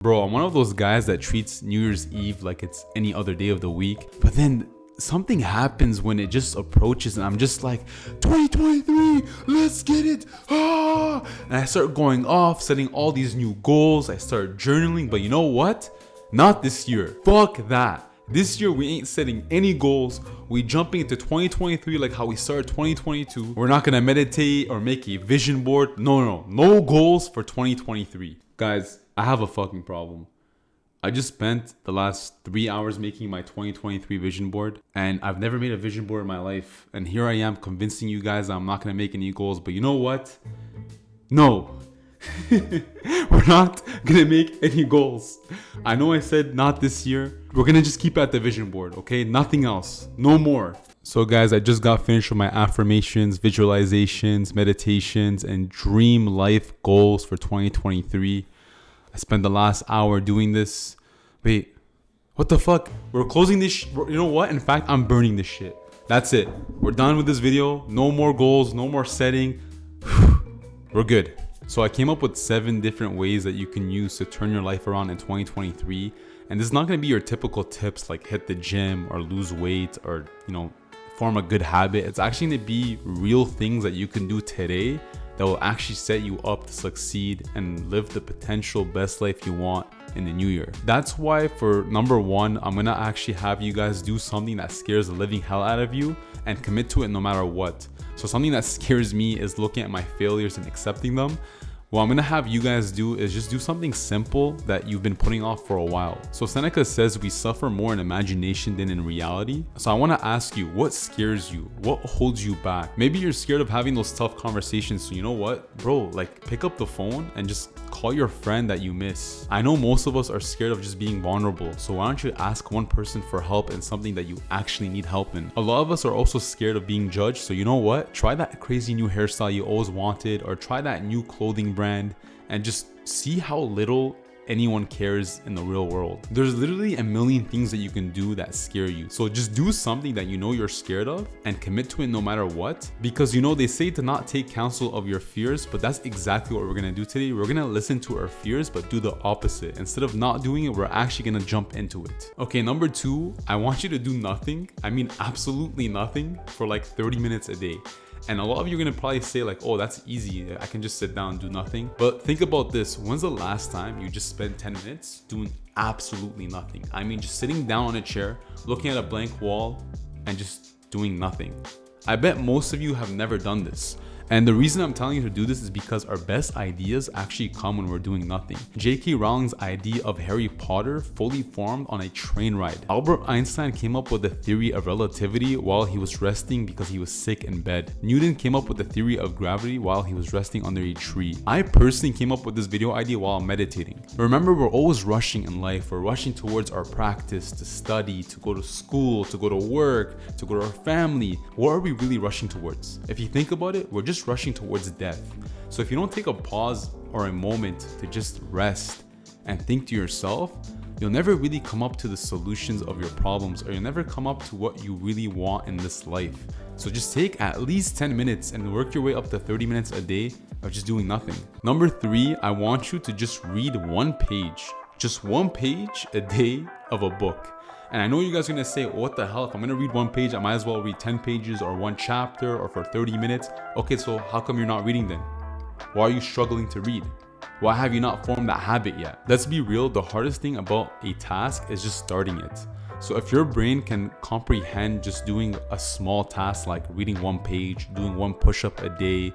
Bro, I'm one of those guys that treats New Year's Eve like it's any other day of the week. But then something happens when it just approaches and I'm just like, 2023, let's get it. Ah! And I start going off, setting all these new goals. I start journaling. But you know what? Not this year. Fuck that. This year we ain't setting any goals. We jumping into 2023 like how we started 2022. We're not gonna meditate or make a vision board. No goals for 2023. Guys, I have a fucking problem. I just spent the last 3 hours making my 2023 vision board, and I've never made a vision board in my life. And here I am convincing you guys that I'm not gonna make any goals. But you know what? No. We're not gonna make any goals. I know I said not this year. We're gonna just keep it at the vision board, okay? Nothing else. No more. So guys, I just got finished with my affirmations, visualizations, meditations, and dream life goals for 2023. I spent the last hour doing this. Wait, what the fuck? We're closing this. You know what? In fact, I'm burning this shit. That's it. We're done with this video. No more goals, no more setting. We're good. So I came up with 7 different ways that you can use to turn your life around in 2023. And this is not going to be your typical tips like hit the gym or lose weight or, form a good habit. It's actually going to be real things that you can do today that will actually set you up to succeed and live the potential best life you want in the new year. That's why for number 1, I'm gonna actually have you guys do something that scares the living hell out of you and commit to it no matter what. So something that scares me is looking at my failures and accepting them. What I'm gonna have you guys do is just do something simple that you've been putting off for a while. So Seneca says we suffer more in imagination than in reality. So I wanna ask you, what scares you? What holds you back? Maybe you're scared of having those tough conversations. So you know what, bro, pick up the phone and just call your friend that you miss. I know most of us are scared of just being vulnerable. So why don't you ask one person for help in something that you actually need help in? A lot of us are also scared of being judged. So you know what, try that crazy new hairstyle you always wanted, or try that new clothing brand, and just see how little anyone cares in the real world. There's literally a million things that you can do that scare you. So just do something that you know you're scared of and commit to it no matter what. Because they say to not take counsel of your fears, but that's exactly what we're gonna do today. We're gonna listen to our fears, but do the opposite. Instead of not doing it, we're actually gonna jump into it. Okay, number 2, I want you to do nothing. I mean, absolutely nothing for 30 minutes a day. And a lot of you are going to probably say oh, that's easy. I can just sit down and do nothing. But think about this. When's the last time you just spent 10 minutes doing absolutely nothing? I mean, just sitting down on a chair, looking at a blank wall and just doing nothing. I bet most of you have never done this. And the reason I'm telling you to do this is because our best ideas actually come when we're doing nothing. J.K. Rowling's idea of Harry Potter fully formed on a train ride. Albert Einstein came up with the theory of relativity while he was resting because he was sick in bed. Newton came up with the theory of gravity while he was resting under a tree. I personally came up with this video idea while meditating. Remember, we're always rushing in life. We're rushing towards our practice, to study, to go to school, to go to work, to go to our family. What are we really rushing towards? If you think about it, we're just rushing towards death. So if you don't take a pause or a moment to just rest and think to yourself, you'll never really come up to the solutions of your problems, or you'll never come up to what you really want in this life. So just take at least 10 minutes and work your way up to 30 minutes a day of just doing nothing. Number 3, I want you to just read one page a day of a book. And I know you guys are gonna say, what the hell? If I'm gonna read one page, I might as well read 10 pages or one chapter or for 30 minutes. Okay, so how come you're not reading then? Why are you struggling to read? Why have you not formed that habit yet? Let's be real, the hardest thing about a task is just starting it. So if your brain can comprehend just doing a small task like reading one page, doing one push-up a day,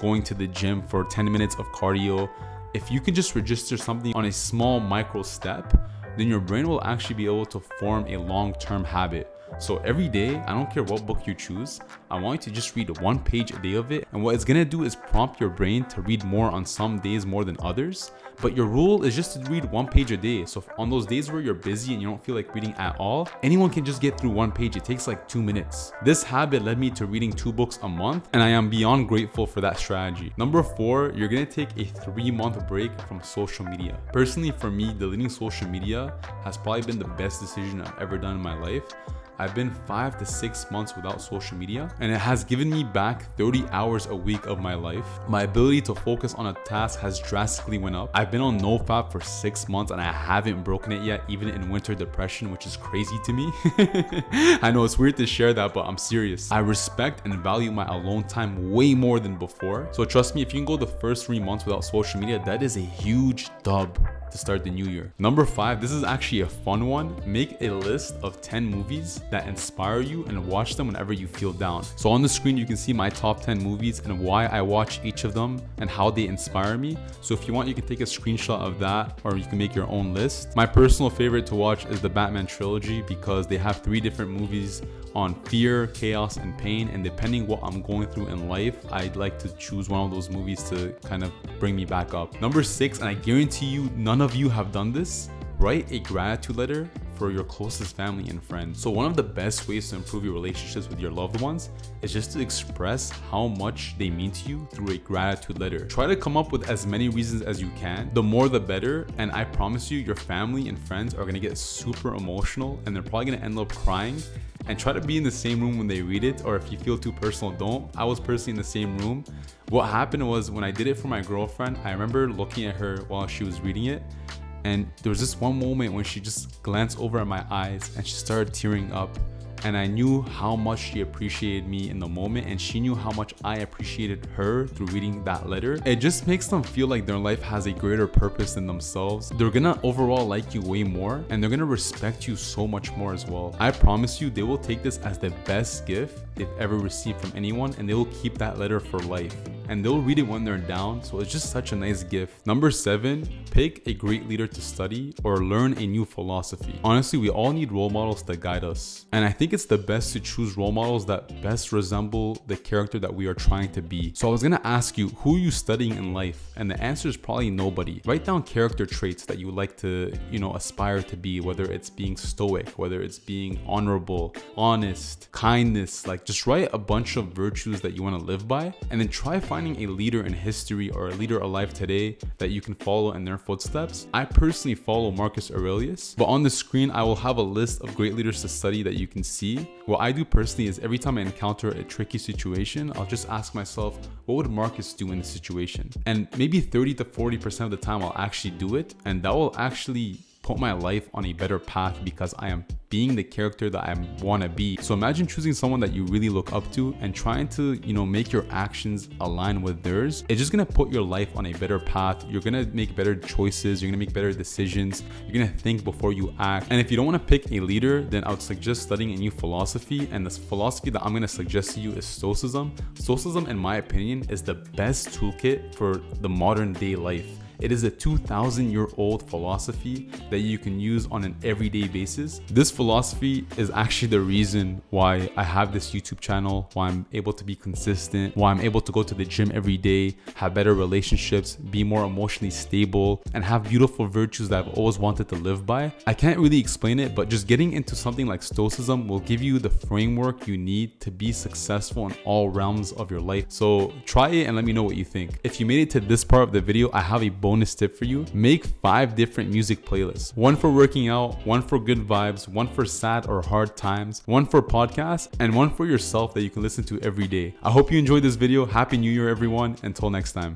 going to the gym for 10 minutes of cardio, if you can just register something on a small micro step, then your brain will actually be able to form a long-term habit. So every day, I don't care what book you choose, I want you to just read one page a day of it. And what it's gonna do is prompt your brain to read more on some days more than others. But your rule is just to read one page a day. So on those days where you're busy and you don't feel like reading at all, anyone can just get through one page. It takes 2 minutes. This habit led me to reading 2 books a month, and I am beyond grateful for that strategy. Number 4, you're gonna take a 3-month break from social media. Personally, for me, deleting social media has probably been the best decision I've ever done in my life. I've been 5 to 6 months without social media, and it has given me back 30 hours a week of my life. My ability to focus on a task has drastically went up. I've been on NoFap for 6 months and I haven't broken it yet, even in winter depression, which is crazy to me. I know it's weird to share that, but I'm serious. I respect and value my alone time way more than before. So trust me, if you can go the first 3 months without social media, that is a huge dub to start the new year. Number 5, this is actually a fun one. Make a list of 10 movies that inspire you and watch them whenever you feel down. So on the screen, you can see my top 10 movies and why I watch each of them and how they inspire me. So if you want, you can take a screenshot of that, or you can make your own list. My personal favorite to watch is the Batman trilogy because they have 3 different movies on fear, chaos, and pain, and depending what I'm going through in life, I'd like to choose one of those movies to kind of bring me back up. Number 6, and I guarantee you none of you have done this, write a gratitude letter for your closest family and friends. So one of the best ways to improve your relationships with your loved ones is just to express how much they mean to you through a gratitude letter. Try to come up with as many reasons as you can. The more the better, and I promise you, your family and friends are gonna get super emotional and they're probably gonna end up crying. And try to be in the same room when they read it, or if you feel too personal, don't. I was personally in the same room. What happened was when I did it for my girlfriend, I remember looking at her while she was reading it, and there was this one moment when she just glanced over at my eyes and she started tearing up. And I knew how much she appreciated me in the moment, and she knew how much I appreciated her through reading that letter. It just makes them feel like their life has a greater purpose than themselves. They're gonna overall like you way more, and they're gonna respect you so much more as well. I promise you, they will take this as the best gift they've ever received from anyone, and they will keep that letter for life. And they'll read it when they're down, so it's just such a nice gift. Number 7, pick a great leader to study or learn a new philosophy. Honestly, we all need role models that guide us, and I think it's the best to choose role models that best resemble the character that we are trying to be. So I was gonna ask you, who are you studying in life? And the answer is probably nobody. Write down character traits that you would like to, aspire to be, whether it's being stoic, whether it's being honorable, honest, kindness. Like, just write a bunch of virtues that you want to live by, and then try finding a leader in history or a leader alive today that you can follow in their footsteps. I personally follow Marcus Aurelius, but on the screen I will have a list of great leaders to study that you can see. What I do personally is every time I encounter a tricky situation, I'll just ask myself, what would Marcus do in this situation? And maybe 30 to 40% of the time I'll actually do it, and that will actually put my life on a better path because I am being the character that I want to be. So imagine choosing someone that you really look up to and trying to, make your actions align with theirs. It's just going to put your life on a better path. You're going to make better choices. You're going to make better decisions. You're going to think before you act. And if you don't want to pick a leader, then I would suggest studying a new philosophy. And this philosophy that I'm going to suggest to you is Stoicism. Stoicism, in my opinion, is the best toolkit for the modern day life. It is a 2,000-year-old philosophy that you can use on an everyday basis. This philosophy is actually the reason why I have this YouTube channel, why I'm able to be consistent, why I'm able to go to the gym every day, have better relationships, be more emotionally stable, and have beautiful virtues that I've always wanted to live by. I can't really explain it, but just getting into something like Stoicism will give you the framework you need to be successful in all realms of your life. So try it and let me know what you think. If you made it to this part of the video, I have a bonus tip for you. Make 5 different music playlists. One for working out, one for good vibes, one for sad or hard times, one for podcasts, and one for yourself that you can listen to every day. I hope you enjoyed this video. Happy New Year, everyone. Until next time.